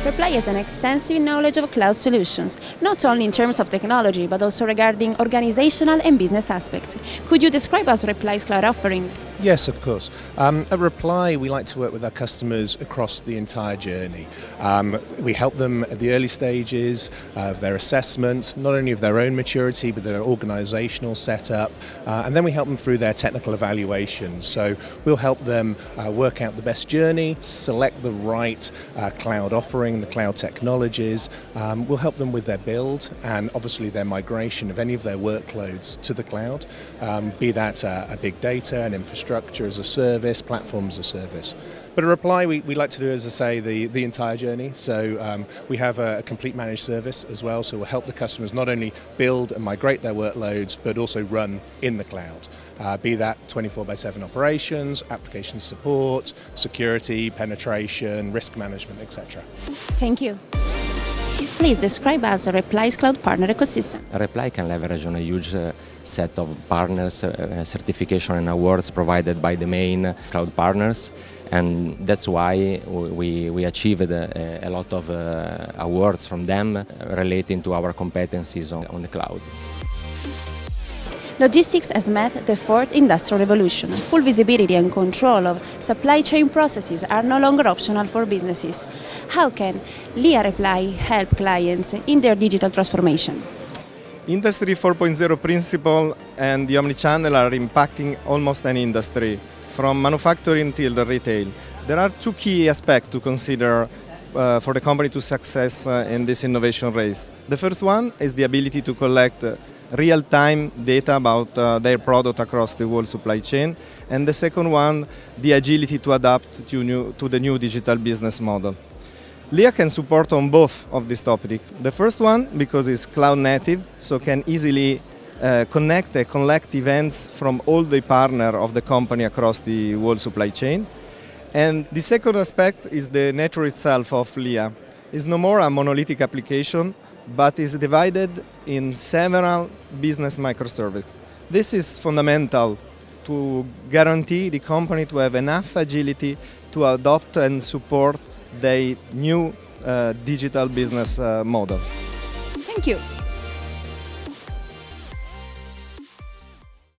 Reply has an extensive knowledge of cloud solutions, not only in terms of technology, but also regarding organizational and business aspects. Could you describe us Reply's cloud offering? Yes, of course. At Reply, we like to work with our customers across the entire journey. We help them at the early stages of their assessment, not only of their own maturity, but their organizational setup, and then we help them through their technical evaluations. So we'll help them work out the best journey, select the right cloud offering, the cloud technologies. We'll help them with their build and obviously their migration of any of their workloads to the cloud, be that a big data, an infrastructure as a service, platform as a service. But at Reply, we like to do, as I say, the entire journey. So we have a complete managed service as well, so we'll help the customers not only build and migrate their workloads, but also run in the cloud. Be that 24/7 operations, application support, security, penetration, risk management, etc. Thank you. Please describe us Reply's cloud partner ecosystem. Reply can leverage on a huge set of partners, certification and awards provided by the main cloud partners, and that's why we achieved a lot of awards from them relating to our competencies on the cloud. Logistics has met the fourth industrial revolution. Full visibility and control of supply chain processes are no longer optional for businesses. How can LIA Reply help clients in their digital transformation? Industry 4.0 principle and the omnichannel are impacting almost any industry, from manufacturing till the retail. There are two key aspects to consider for the company to success in this innovation race. The first one is the ability to collect real-time data about their product across the whole supply chain, and the second one, the agility to adapt to the new digital business model. LIA can support on both of these topics. The first one because it's cloud native, so can easily connect and collect events from all the partners of the company across the whole supply chain. And the second aspect is the nature itself of LIA. It's no more a monolithic application, but is divided in several business microservices. This is fundamental to guarantee the company to have enough agility to adopt and support the new digital business model. Thank you.